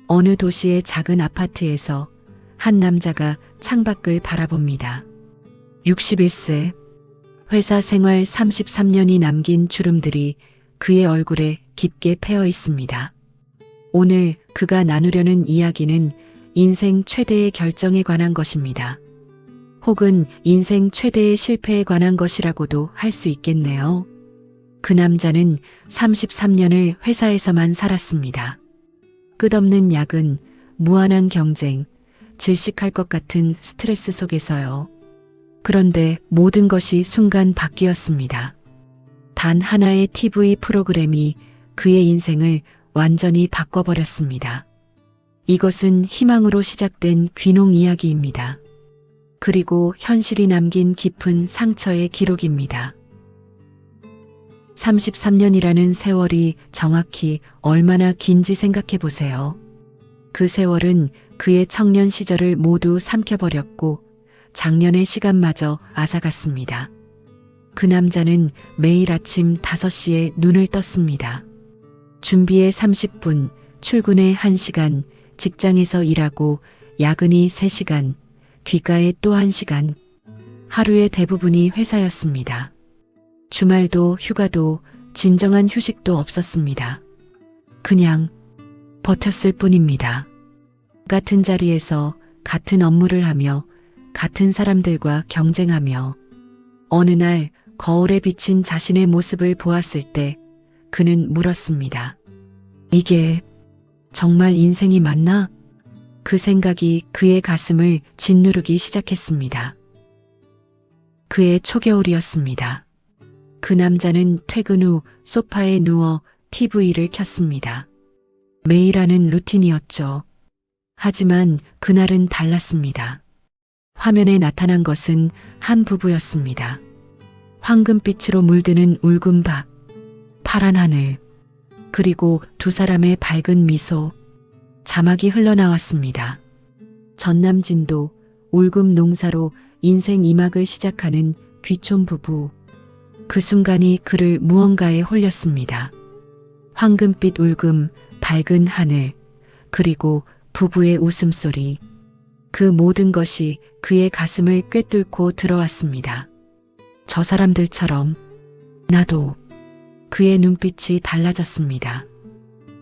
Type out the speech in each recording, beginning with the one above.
어느 도시의 작은 아파트에서 한 남자가 창밖을 바라봅니다. 61세. 회사 생활 33년이 남긴 주름들이 그의 얼굴에 깊게 패어 있습니다. 오늘 그가 나누려는 이야기는 인생 최대의 결정에 관한 것입니다. 혹은 인생 최대의 실패에 관한 것이라고도 할 수 있겠네요. 그 남자는 33년을 회사에서만 살았습니다. 끝없는 야근, 무한한 경쟁, 질식할 것 같은 스트레스 속에서요. 그런데 모든 것이 순간 바뀌었습니다. 단 하나의 TV 프로그램이 그의 인생을 완전히 바꿔버렸습니다. 이것은 희망으로 시작된 귀농 이야기입니다. 그리고 현실이 남긴 깊은 상처의 기록입니다. 33년이라는 세월이 정확히 얼마나 긴지 생각해 보세요. 그 세월은 그의 청년 시절을 모두 삼켜버렸고 작년의 시간마저 앗아갔습니다. 그 남자는 매일 아침 5시에 눈을 떴습니다. 준비에 30분, 출근에 1시간, 직장에서 일하고 야근이 3시간, 귀가에 또 1시간. 하루의 대부분이 회사였습니다. 주말도 휴가도 진정한 휴식도 없었습니다. 그냥 버텼을 뿐입니다. 같은 자리에서 같은 업무를 하며 같은 사람들과 경쟁하며 어느 날 거울에 비친 자신의 모습을 보았을 때 그는 물었습니다. 이게 정말 인생이 맞나? 그 생각이 그의 가슴을 짓누르기 시작했습니다. 그의 초겨울이었습니다. 그 남자는 퇴근 후 소파에 누워 TV를 켰습니다. 매일 하는 루틴이었죠. 하지만 그날은 달랐습니다. 화면에 나타난 것은 한 부부였습니다. 황금빛으로 물드는 울금 밭, 파란 하늘, 그리고 두 사람의 밝은 미소, 자막이 흘러나왔습니다. 전남진도 울금 농사로 인생 2막을 시작하는 귀촌 부부. 그 순간이 그를 무언가에 홀렸습니다. 황금빛 울금, 밝은 하늘, 그리고 부부의 웃음소리. 그 모든 것이 그의 가슴을 꿰뚫고 들어왔습니다. 저 사람들처럼 나도. 그의 눈빛이 달라졌습니다.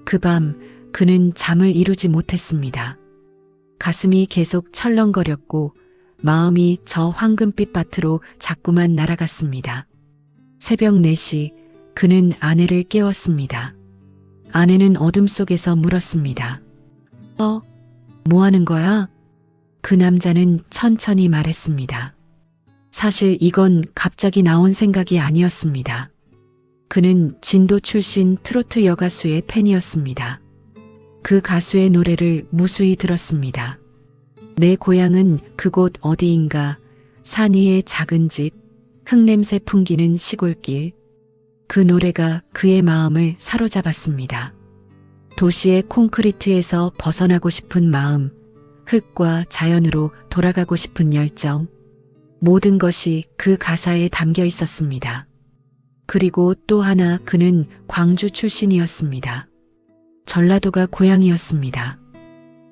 그 밤 그는 잠을 이루지 못했습니다. 가슴이 계속 철렁거렸고 마음이 저 황금빛 밭으로 자꾸만 날아갔습니다. 새벽 4시 그는 아내를 깨웠습니다. 아내는 어둠 속에서 물었습니다. 뭐 하는 거야? 그 남자는 천천히 말했습니다. 사실 이건 갑자기 나온 생각이 아니었습니다. 그는 진도 출신 트로트 여가수의 팬이었습니다. 그 가수의 노래를 무수히 들었습니다. 내 고향은 그곳 어디인가, 산 위의 작은 집, 흙냄새 풍기는 시골길. 그 노래가 그의 마음을 사로잡았습니다. 도시의 콘크리트에서 벗어나고 싶은 마음, 흙과 자연으로 돌아가고 싶은 열정. 모든 것이 그 가사에 담겨 있었습니다. 그리고 또 하나 그는 광주 출신이었습니다. 전라도가 고향이었습니다.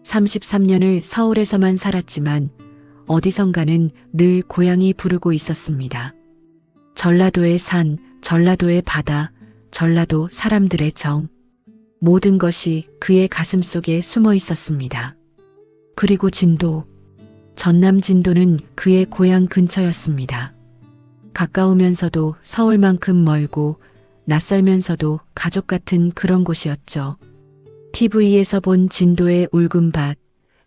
33년을 서울에서만 살았지만 어디선가는 늘 고향이 부르고 있었습니다. 전라도의 산, 전라도의 바다, 전라도 사람들의 정. 모든 것이 그의 가슴 속에 숨어 있었습니다. 그리고 진도. 전남 진도는 그의 고향 근처였습니다. 가까우면서도 서울만큼 멀고 낯설면서도 가족 같은 그런 곳이었죠. TV에서 본 진도의 울금밭,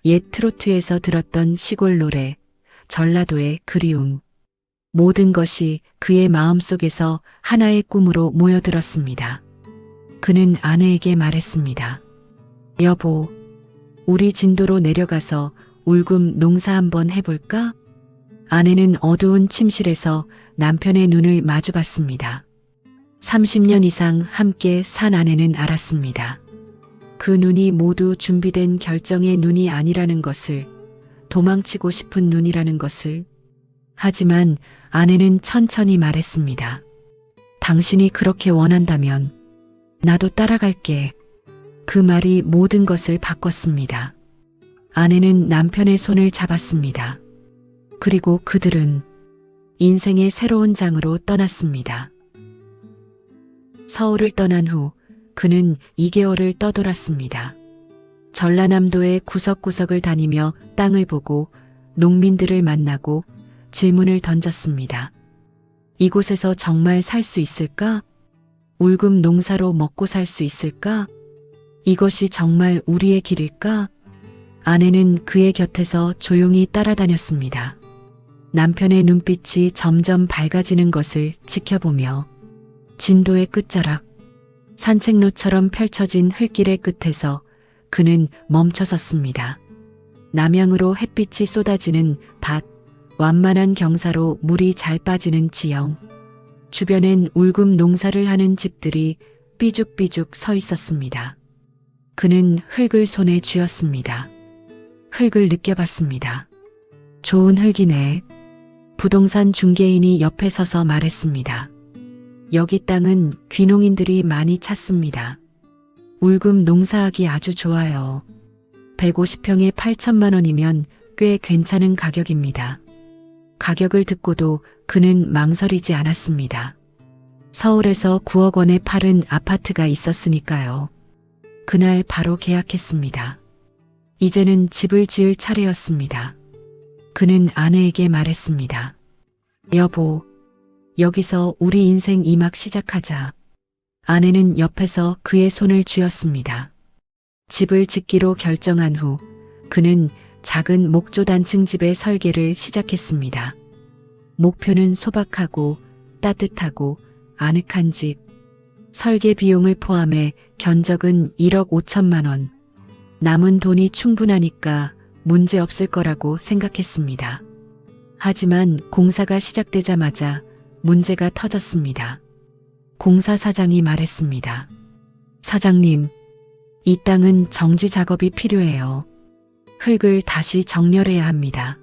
옛 트로트에서 들었던 시골 노래, 전라도의 그리움. 모든 것이 그의 마음속에서 하나의 꿈으로 모여들었습니다. 그는 아내에게 말했습니다. 여보, 우리 진도로 내려가서 울금 농사 한번 해볼까? 아내는 어두운 침실에서 남편의 눈을 마주봤습니다. 30년 이상 함께 산 아내는 알았습니다. 그 눈이 모두 준비된 결정의 눈이 아니라는 것을, 도망치고 싶은 눈이라는 것을. 하지만 아내는 천천히 말했습니다. 당신이 그렇게 원한다면 나도 따라갈게. 그 말이 모든 것을 바꿨습니다. 아내는 남편의 손을 잡았습니다. 그리고 그들은 인생의 새로운 장으로 떠났습니다. 서울을 떠난 후 그는 2개월을 떠돌았습니다. 전라남도의 구석구석을 다니며 땅을 보고 농민들을 만나고 질문을 던졌습니다. 이곳에서 정말 살 수 있을까? 울금 농사로 먹고 살 수 있을까? 이것이 정말 우리의 길일까? 아내는 그의 곁에서 조용히 따라다녔습니다. 남편의 눈빛이 점점 밝아지는 것을 지켜보며 진도의 끝자락, 산책로처럼 펼쳐진 흙길의 끝에서 그는 멈춰섰습니다. 남향으로 햇빛이 쏟아지는 밭, 완만한 경사로 물이 잘 빠지는 지형, 주변엔 울금 농사를 하는 집들이 삐죽삐죽 서 있었습니다. 그는 흙을 손에 쥐었습니다. 흙을 느껴봤습니다. 좋은 흙이네. 부동산 중개인이 옆에 서서 말했습니다. 여기 땅은 귀농인들이 많이 찾습니다. 울금 농사하기 아주 좋아요. 150평에 8천만 원이면 꽤 괜찮은 가격입니다. 가격을 듣고도 그는 망설이지 않았습니다. 서울에서 9억 원에 팔은 아파트가 있었으니까요. 그날 바로 계약했습니다. 이제는 집을 지을 차례였습니다. 그는 아내에게 말했습니다. 여보, 여기서 우리 인생 2막 시작하자. 아내는 옆에서 그의 손을 쥐었습니다. 집을 짓기로 결정한 후 그는 작은 목조 단층 집의 설계를 시작했습니다. 목표는 소박하고 따뜻하고 아늑한 집. 설계 비용을 포함해 견적은 1억 5천만 원. 남은 돈이 충분하니까 문제 없을 거라고 생각했습니다. 하지만 공사가 시작되자마자 문제가 터졌습니다. 공사 사장이 말했습니다. 사장님, 이 땅은 정지 작업이 필요해요. 흙을 다시 정렬해야 합니다.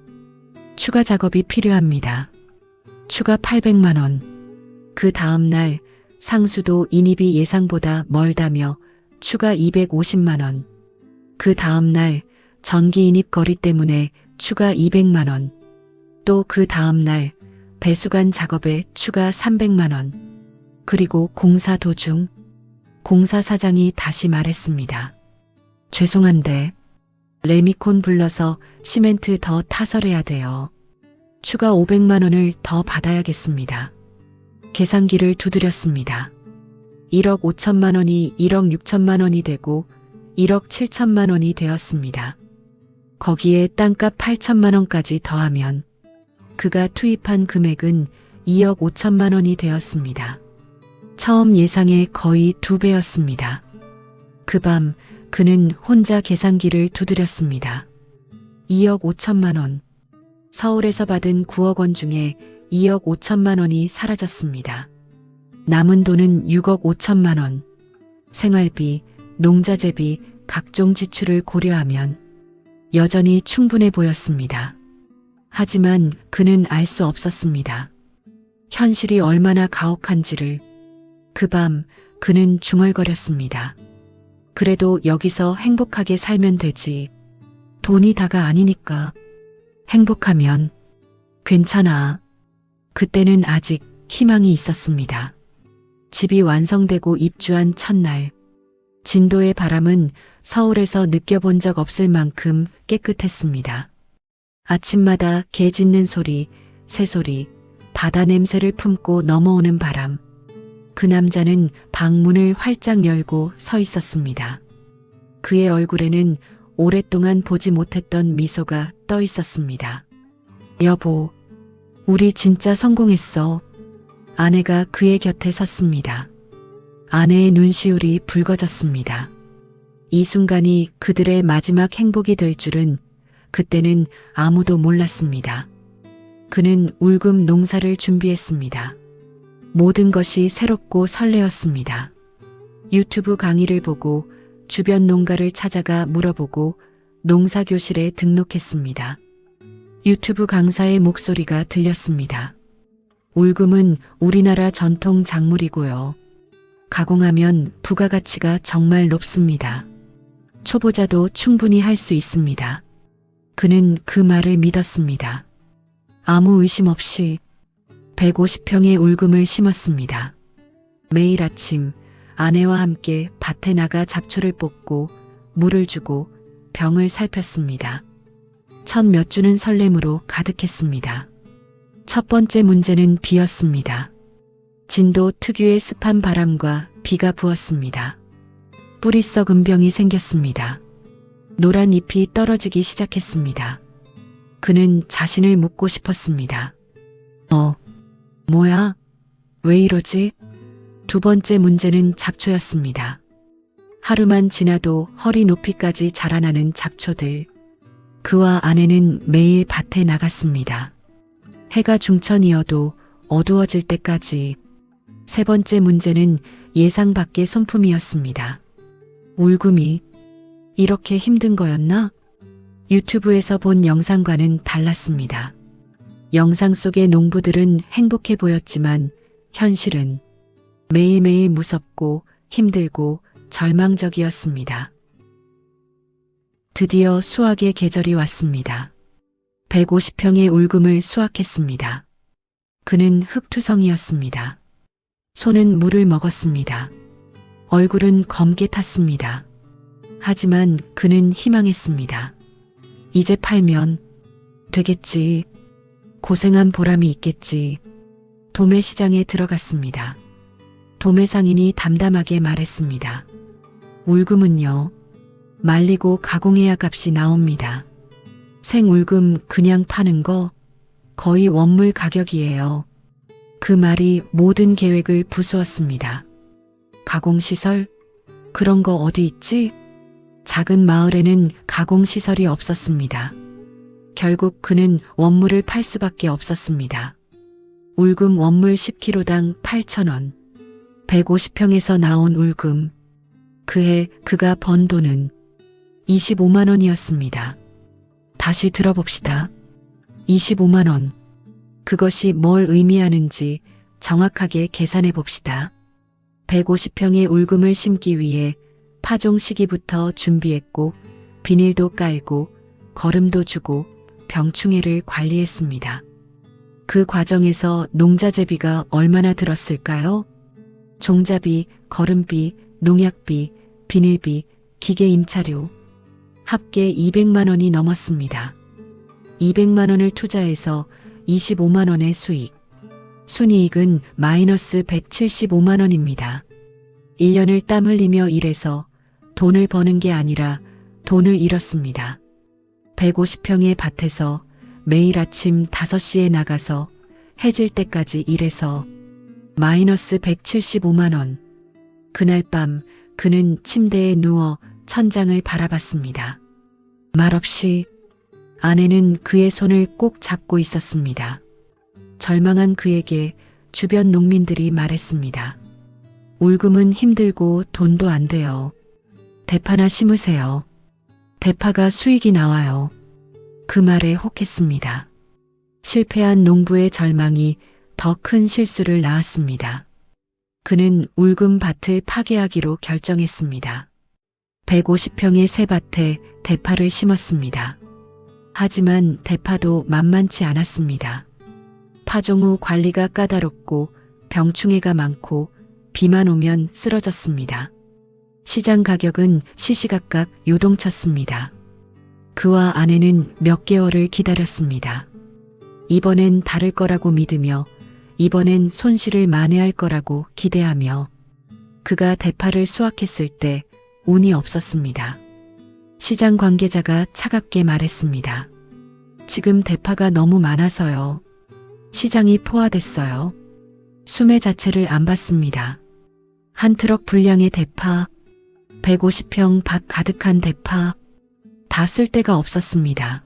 추가 작업이 필요합니다. 추가 800만 원. 그 다음 날 상수도 인입이 예상보다 멀다며 추가 250만 원. 그 다음 날 전기 인입 거리 때문에 추가 200만 원. 또 그 다음 날 배수관 작업에 추가 300만 원. 그리고 공사 도중 공사 사장이 다시 말했습니다. 죄송한데 레미콘 불러서 시멘트 더 타설해야 돼요. 추가 500만 원을 더 받아야겠습니다. 계산기를 두드렸습니다. 1억 5천만 원이 1억 6천만 원이 되고 1억 7천만 원이 되었습니다. 거기에 땅값 8천만 원까지 더하면 그가 투입한 금액은 2억 5천만 원이 되었습니다. 처음 예상의 거의 2배였습니다. 그 밤 그는 혼자 계산기를 두드렸습니다. 2억 5천만 원. 서울에서 받은 9억 원 중에 2억 5천만 원이 사라졌습니다. 남은 돈은 6억 5천만 원. 생활비, 농자재비, 각종 지출을 고려하면 여전히 충분해 보였습니다. 하지만 그는 알 수 없었습니다. 현실이 얼마나 가혹한지를. 그 밤 그는 중얼거렸습니다. 그래도 여기서 행복하게 살면 되지. 돈이 다가 아니니까. 행복하면 괜찮아. 그때는 아직 희망이 있었습니다. 집이 완성되고 입주한 첫날, 진도의 바람은 서울에서 느껴본 적 없을 만큼 깨끗했습니다. 아침마다 개 짖는 소리, 새소리, 바다 냄새를 품고 넘어오는 바람. 그 남자는 방문을 활짝 열고 서 있었습니다. 그의 얼굴에는 오랫동안 보지 못했던 미소가 떠 있었습니다. 여보, 우리 진짜 성공했어. 아내가 그의 곁에 섰습니다. 아내의 눈시울이 붉어졌습니다. 이 순간이 그들의 마지막 행복이 될 줄은 그때는 아무도 몰랐습니다. 그는 울금 농사를 준비했습니다. 모든 것이 새롭고 설레었습니다. 유튜브 강의를 보고 주변 농가를 찾아가 물어보고 농사교실에 등록했습니다. 유튜브 강사의 목소리가 들렸습니다. 울금은 우리나라 전통 작물이고요. 가공하면 부가가치가 정말 높습니다. 초보자도 충분히 할 수 있습니다. 그는 그 말을 믿었습니다. 아무 의심 없이 150평의 울금을 심었습니다. 매일 아침 아내와 함께 밭에 나가 잡초를 뽑고 물을 주고 병을 살폈습니다. 첫 몇 주는 설렘으로 가득했습니다. 첫 번째 문제는 비였습니다. 진도 특유의 습한 바람과 비가 부었습니다. 뿌리 썩은 병이 생겼습니다. 노란 잎이 떨어지기 시작했습니다. 그는 자신을 묻고 싶었습니다. 뭐야? 왜 이러지? 두 번째 문제는 잡초였습니다. 하루만 지나도 허리 높이까지 자라나는 잡초들. 그와 아내는 매일 밭에 나갔습니다. 해가 중천이어도 어두워질 때까지. 세 번째 문제는 예상 밖의 손품이었습니다. 울금이 이렇게 힘든 거였나? 유튜브에서 본 영상과는 달랐습니다. 영상 속의 농부들은 행복해 보였지만 현실은 매일매일 무섭고 힘들고 절망적이었습니다. 드디어 수확의 계절이 왔습니다. 150평의 울금을 수확했습니다. 그는 흙투성이었습니다. 손은 물을 먹었습니다. 얼굴은 검게 탔습니다. 하지만 그는 희망했습니다. 이제 팔면 되겠지. 고생한 보람이 있겠지. 도매시장에 들어갔습니다. 도매상인이 담담하게 말했습니다. 울금은요, 말리고 가공해야 값이 나옵니다. 생울금 그냥 파는 거 거의 원물 가격이에요. 그 말이 모든 계획을 부수었습니다. 가공시설? 그런 거 어디 있지? 작은 마을에는 가공시설이 없었습니다. 결국 그는 원물을 팔 수밖에 없었습니다. 울금 원물 10kg당 8,000원. 150평에서 나온 울금. 그해 그가 번 돈은 25만 원이었습니다. 다시 들어봅시다. 25만 원. 그것이 뭘 의미하는지 정확하게 계산해 봅시다. 150평의 울금을 심기 위해 파종 시기부터 준비했고 비닐도 깔고 거름도 주고 병충해를 관리했습니다. 그 과정에서 농자재비가 얼마나 들었을까요? 종자비, 거름비, 농약비, 비닐비, 기계 임차료 합계 200만 원이 넘었습니다. 200만 원을 투자해서 25만 원의 수익. 순이익은 마이너스 175만 원입니다. 1년을 땀 흘리며 일해서 돈을 버는 게 아니라 돈을 잃었습니다. 150평의 밭에서 매일 아침 5시에 나가서 해질 때까지 일해서 마이너스 175만 원. 그날 밤 그는 침대에 누워 천장을 바라봤습니다. 말없이 아내는 그의 손을 꼭 잡고 있었습니다. 절망한 그에게 주변 농민들이 말했습니다. 울금은 힘들고 돈도 안 돼요. 대파나 심으세요. 대파가 수익이 나와요. 그 말에 혹했습니다. 실패한 농부의 절망이 더 큰 실수를 낳았습니다. 그는 울금 밭을 파괴하기로 결정했습니다. 150평의 새 밭에 대파를 심었습니다. 하지만 대파도 만만치 않았습니다. 파종 후 관리가 까다롭고 병충해가 많고 비만 오면 쓰러졌습니다. 시장 가격은 시시각각 요동쳤습니다. 그와 아내는 몇 개월을 기다렸습니다. 이번엔 다를 거라고 믿으며 이번엔 손실을 만회할 거라고 기대하며 그가 대파를 수확했을 때 운이 없었습니다. 시장 관계자가 차갑게 말했습니다. 지금 대파가 너무 많아서요. 시장이 포화됐어요. 수매 자체를 안 받습니다. 한 트럭 분량의 대파, 150평 밭 가득한 대파, 다 쓸 데가 없었습니다.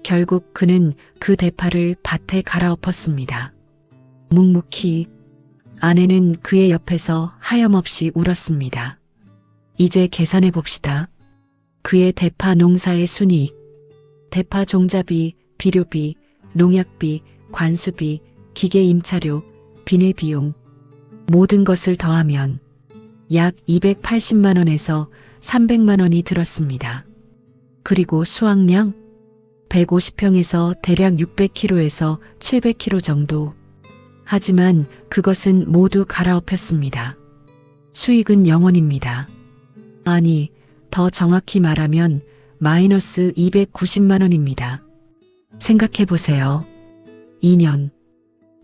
결국 그는 그 대파를 밭에 갈아엎었습니다. 묵묵히 아내는 그의 옆에서 하염없이 울었습니다. 이제 계산해 봅시다. 그의 대파 농사의 순이익, 대파 종자비, 비료비, 농약비, 관수비, 기계 임차료, 비닐 비용 모든 것을 더하면 약 280만 원에서 300만 원이 들었습니다. 그리고 수확량 150평에서 대략 600kg에서 700kg 정도. 하지만 그것은 모두 갈아엎혔습니다. 수익은 0원입니다. 아니, 더 정확히 말하면 마이너스 290만 원입니다. 생각해 보세요. 2년.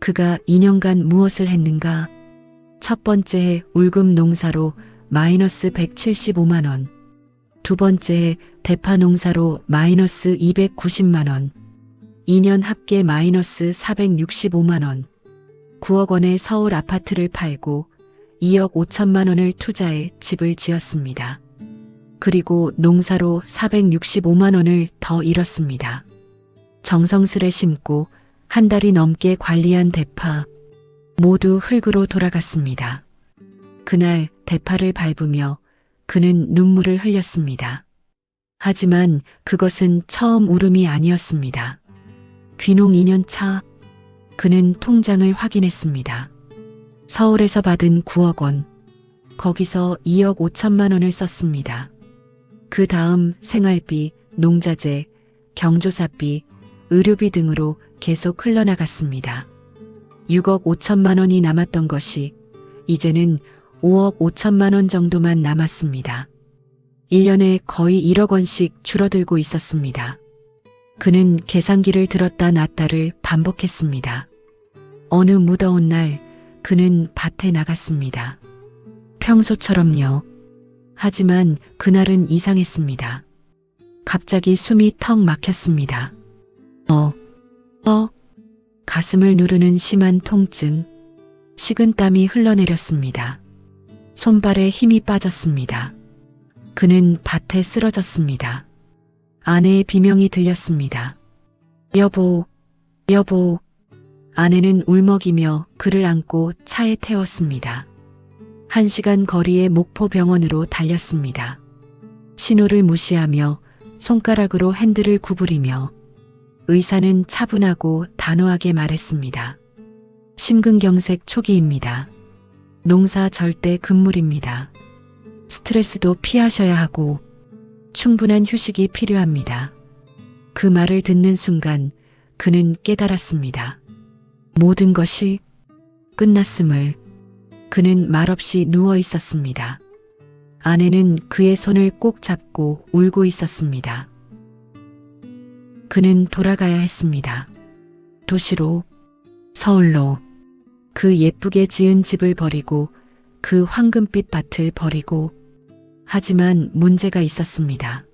그가 2년간 무엇을 했는가? 첫 번째 해 울금 농사로 마이너스 175만 원. 두 번째 해 대파 농사로 마이너스 290만 원. 2년 합계 마이너스 465만 원. 9억 원의 서울 아파트를 팔고 2억 5천만 원을 투자해 집을 지었습니다. 그리고 농사로 465만 원을 더 잃었습니다. 정성스레 심고 한 달이 넘게 관리한 대파 모두 흙으로 돌아갔습니다. 그날 대파를 밟으며 그는 눈물을 흘렸습니다. 하지만 그것은 처음 울음이 아니었습니다. 귀농 2년 차 그는 통장을 확인했습니다. 서울에서 받은 9억 원, 거기서 2억 5천만 원을 썼습니다. 그 다음 생활비, 농자재, 경조사비, 의료비 등으로 계속 흘러나갔습니다. 6억 5천만 원이 남았던 것이 이제는 5억 5천만 원 정도만 남았습니다. 1년에 거의 1억 원씩 줄어들고 있었습니다. 그는 계산기를 들었다 놨다를 반복했습니다. 어느 무더운 날 그는 밭에 나갔습니다. 평소처럼요. 하지만 그날은 이상했습니다. 갑자기 숨이 턱 막혔습니다. 가슴을 누르는 심한 통증, 식은땀이 흘러내렸습니다. 손발에 힘이 빠졌습니다. 그는 밭에 쓰러졌습니다. 아내의 비명이 들렸습니다. 여보, 여보. 아내는 울먹이며 그를 안고 차에 태웠습니다. 1시간 거리의 목포병원으로 달렸습니다. 신호를 무시하며 손가락으로 핸들을 구부리며 의사는 차분하고 단호하게 말했습니다. 심근경색 초기입니다. 농사 절대 금물입니다. 스트레스도 피하셔야 하고 충분한 휴식이 필요합니다. 그 말을 듣는 순간 그는 깨달았습니다. 모든 것이 끝났음을. 그는 말없이 누워 있었습니다. 아내는 그의 손을 꼭 잡고 울고 있었습니다. 그는 돌아가야 했습니다. 도시로, 서울로. 그 예쁘게 지은 집을 버리고 그 황금빛 밭을 버리고. 하지만 문제가 있었습니다.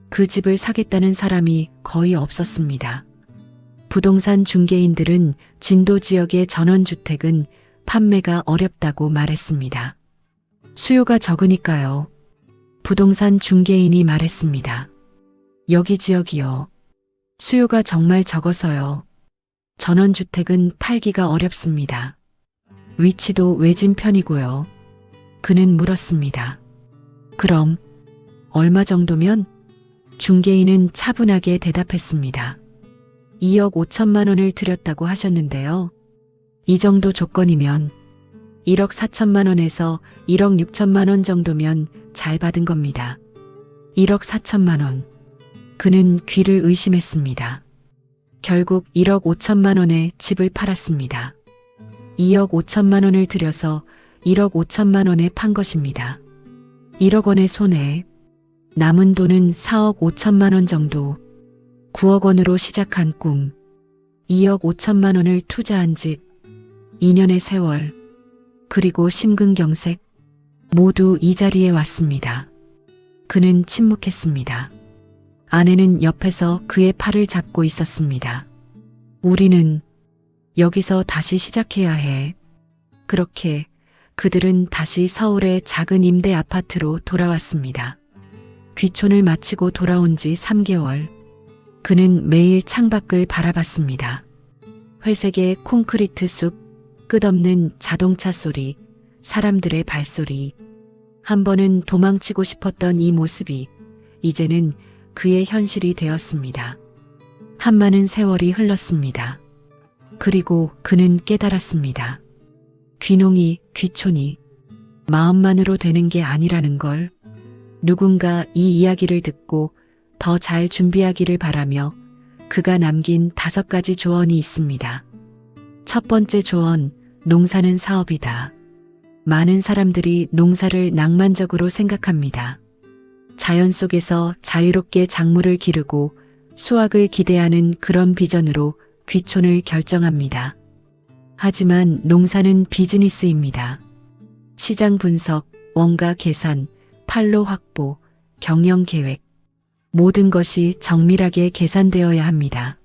그 집을 사겠다는 사람이 거의 없었습니다. 부동산 중개인들은 진도 지역의 전원주택은 판매가 어렵다고 말했습니다. 수요가 적으니까요. 부동산 중개인이 말했습니다. 여기 지역이요. 수요가 정말 적어서요. 전원주택은 팔기가 어렵습니다. 위치도 외진 편이고요. 그는 물었습니다. 그럼 얼마 정도면? 중개인은 차분하게 대답했습니다. 2억 5천만 원을 들였다고 하셨는데요. 이 정도 조건이면 1억 4천만 원에서 1억 6천만 원 정도면 잘 받은 겁니다. 1억 4천만 원. 그는 귀를 의심했습니다. 결국 1억 5천만 원에 집을 팔았습니다. 2억 5천만 원을 들여서 1억 5천만 원에 판 것입니다. 1억 원의 손해. 남은 돈은 4억 5천만 원 정도. 9억 원으로 시작한 꿈. 2억 5천만 원을 투자한 집. 2년의 세월. 그리고 심근경색. 모두 이 자리에 왔습니다. 그는 침묵했습니다. 아내는 옆에서 그의 팔을 잡고 있었습니다. 우리는 여기서 다시 시작해야 해. 그렇게 그들은 다시 서울의 작은 임대 아파트로 돌아왔습니다. 귀촌을 마치고 돌아온 지 3개월. 그는 매일 창밖을 바라봤습니다. 회색의 콘크리트 숲, 끝없는 자동차 소리, 사람들의 발소리. 한 번은 도망치고 싶었던 이 모습이 이제는 그의 현실이 되었습니다. 한많은 세월이 흘렀습니다. 그리고 그는 깨달았습니다. 귀농이, 귀촌이 마음만으로 되는 게 아니라는 걸. 누군가 이 이야기를 듣고 더 잘 준비하기를 바라며 그가 남긴 5가지 조언이 있습니다. 첫 번째 조언, 농사는 사업이다. 많은 사람들이 농사를 낭만적으로 생각합니다. 자연 속에서 자유롭게 작물을 기르고 수확을 기대하는 그런 비전으로 귀촌을 결정합니다. 하지만 농사는 비즈니스입니다. 시장 분석, 원가 계산, 판로 확보, 경영 계획, 모든 것이 정밀하게 계산되어야 합니다.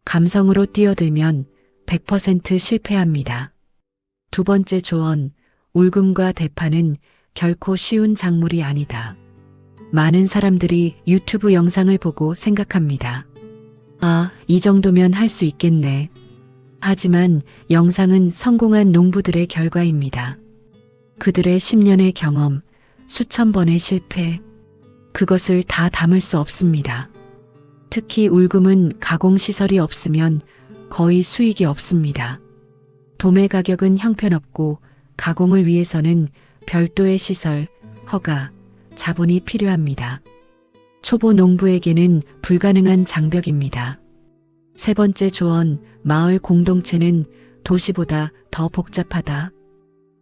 감성으로 뛰어들면 100% 실패합니다. 두 번째 조언, 울금과 대파는 결코 쉬운 작물이 아니다. 많은 사람들이 유튜브 영상을 보고 생각합니다. 아, 이 정도면 할 수 있겠네. 하지만 영상은 성공한 농부들의 결과입니다. 그들의 10년의 경험, 수천 번의 실패, 그것을 다 담을 수 없습니다. 특히 울금은 가공시설이 없으면 거의 수익이 없습니다. 도매 가격은 형편없고 가공을 위해서는 별도의 시설, 허가, 자본이 필요합니다. 초보 농부에게는 불가능한 장벽입니다. 세 번째 조언, 마을 공동체는 도시보다 더 복잡하다.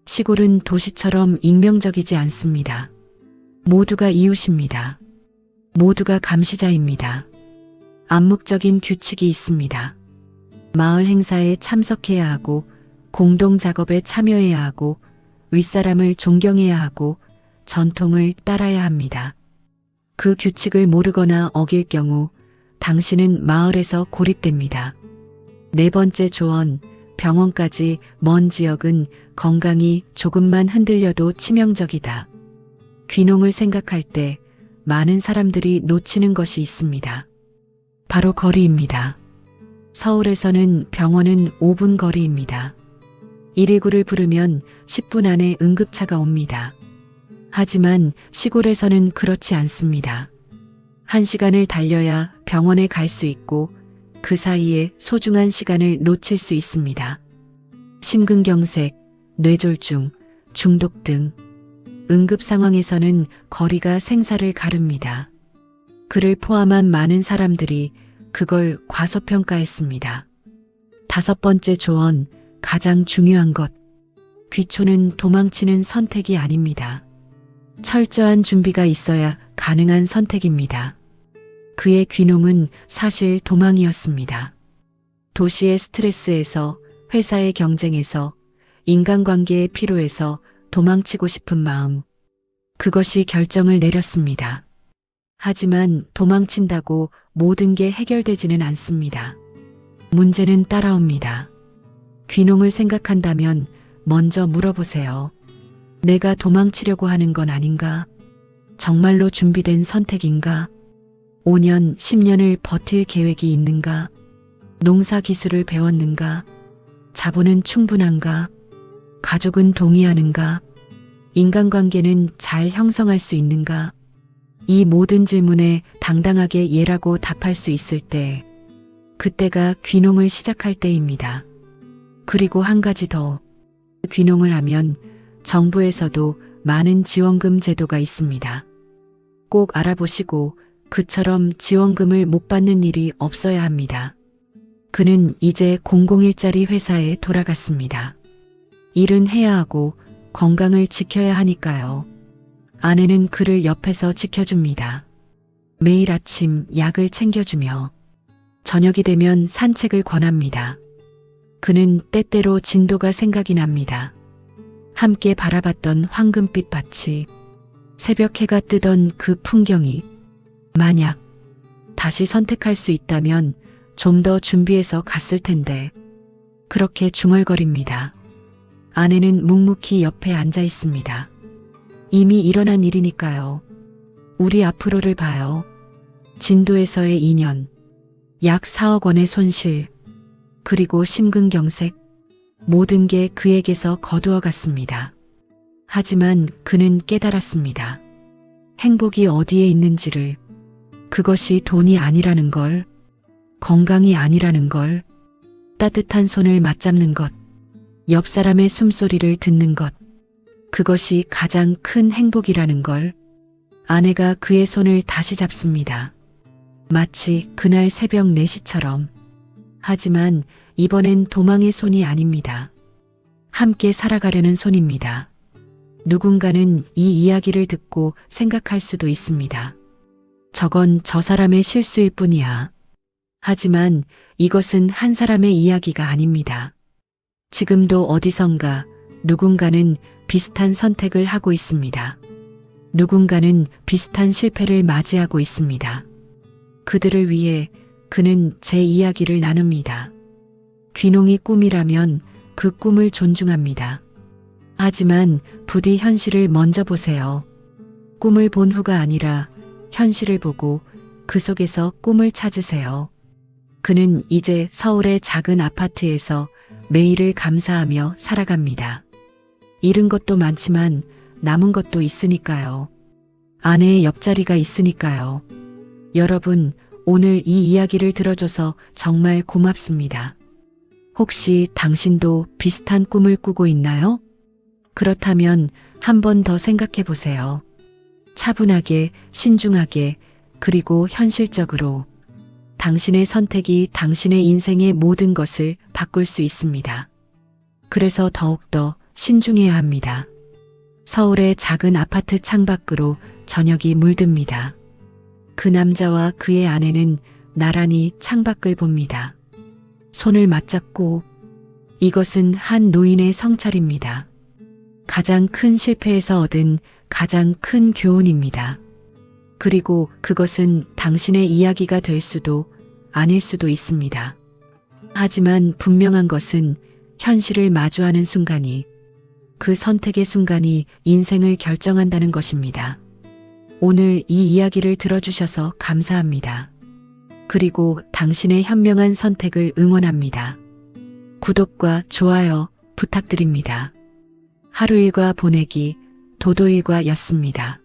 시골은 도시처럼 익명적이지 않습니다. 모두가 이웃입니다. 모두가 감시자입니다. 암묵적인 규칙이 있습니다. 마을 행사에 참석해야 하고 공동 작업에 참여해야 하고 윗사람을 존경해야 하고 전통을 따라야 합니다. 그 규칙을 모르거나 어길 경우 당신은 마을에서 고립됩니다. 네 번째 조언, 병원까지 먼 지역은 건강이 조금만 흔들려도 치명적이다. 귀농을 생각할 때 많은 사람들이 놓치는 것이 있습니다. 바로 거리입니다. 서울에서는 병원은 5분 거리입니다. 119를 부르면 10분 안에 응급차가 옵니다. 하지만 시골에서는 그렇지 않습니다. 1시간을 달려야 병원에 갈 수 있고 그 사이에 소중한 시간을 놓칠 수 있습니다. 심근경색, 뇌졸중, 중독 등 응급 상황에서는 거리가 생사를 가릅니다. 그를 포함한 많은 사람들이 그걸 과소평가했습니다. 5번째 조언, 가장 중요한 것. 귀촌은 도망치는 선택이 아닙니다. 철저한 준비가 있어야 가능한 선택입니다. 그의 귀농은 사실 도망이었습니다. 도시의 스트레스에서, 회사의 경쟁에서, 인간관계의 피로에서 도망치고 싶은 마음. 그것이 결정을 내렸습니다. 하지만 도망친다고 모든 게 해결되지는 않습니다. 문제는 따라옵니다. 귀농을 생각한다면 먼저 물어보세요. 내가 도망치려고 하는 건 아닌가? 정말로 준비된 선택인가? 5년, 10년을 버틸 계획이 있는가? 농사 기술을 배웠는가? 자본은 충분한가? 가족은 동의하는가? 인간관계는 잘 형성할 수 있는가? 이 모든 질문에 당당하게 예라고 답할 수 있을 때, 그때가 귀농을 시작할 때입니다. 그리고 한 가지 더. 귀농을 하면 정부에서도 많은 지원금 제도가 있습니다. 꼭 알아보시고 그처럼 지원금을 못 받는 일이 없어야 합니다. 그는 이제 공공일자리 회사에 돌아갔습니다. 일은 해야 하고 건강을 지켜야 하니까요. 아내는 그를 옆에서 지켜줍니다. 매일 아침 약을 챙겨주며 저녁이 되면 산책을 권합니다. 그는 때때로 진도가 생각이 납니다. 함께 바라봤던 황금빛 밭이, 새벽 해가 뜨던 그 풍경이, 만약 다시 선택할 수 있다면 좀 더 준비해서 갔을 텐데. 그렇게 중얼거립니다. 아내는 묵묵히 옆에 앉아 있습니다. 이미 일어난 일이니까요. 우리 앞으로를 봐요. 진도에서의 2년, 약 4억 원의 손실, 그리고 심근경색, 모든 게 그에게서 거두어 갔습니다. 하지만 그는 깨달았습니다. 행복이 어디에 있는지를, 그것이 돈이 아니라는 걸, 건강이 아니라는 걸, 따뜻한 손을 맞잡는 것, 옆 사람의 숨소리를 듣는 것, 그것이 가장 큰 행복이라는 걸. 아내가 그의 손을 다시 잡습니다. 마치 그날 새벽 4시처럼. 하지만 이번엔 도망의 손이 아닙니다. 함께 살아가려는 손입니다. 누군가는 이 이야기를 듣고 생각할 수도 있습니다. 저건 저 사람의 실수일 뿐이야. 하지만 이것은 한 사람의 이야기가 아닙니다. 지금도 어디선가 누군가는 비슷한 선택을 하고 있습니다. 누군가는 비슷한 실패를 맞이하고 있습니다. 그들을 위해 그는 제 이야기를 나눕니다. 귀농이 꿈이라면 그 꿈을 존중합니다. 하지만 부디 현실을 먼저 보세요. 꿈을 본 후가 아니라 현실을 보고 그 속에서 꿈을 찾으세요. 그는 이제 서울의 작은 아파트에서 매일을 감사하며 살아갑니다. 잃은 것도 많지만 남은 것도 있으니까요. 아내의 옆자리가 있으니까요. 여러분, 오늘 이 이야기를 들어줘서 정말 고맙습니다. 혹시 당신도 비슷한 꿈을 꾸고 있나요? 그렇다면 한 번 더 생각해 보세요. 차분하게, 신중하게, 그리고 현실적으로. 당신의 선택이 당신의 인생의 모든 것을 바꿀 수 있습니다. 그래서 더욱더 신중해야 합니다. 서울의 작은 아파트 창밖으로 저녁이 물듭니다. 그 남자와 그의 아내는 나란히 창밖을 봅니다. 손을 맞잡고. 이것은 한 노인의 성찰입니다. 가장 큰 실패에서 얻은 가장 큰 교훈입니다. 그리고 그것은 당신의 이야기가 될 수도 아닐 수도 있습니다. 하지만 분명한 것은 현실을 마주하는 순간이, 그 선택의 순간이 인생을 결정한다는 것입니다. 오늘 이 이야기를 들어주셔서 감사합니다. 그리고 당신의 현명한 선택을 응원합니다. 구독과 좋아요 부탁드립니다. 하루일과 보내기 도도일과였습니다.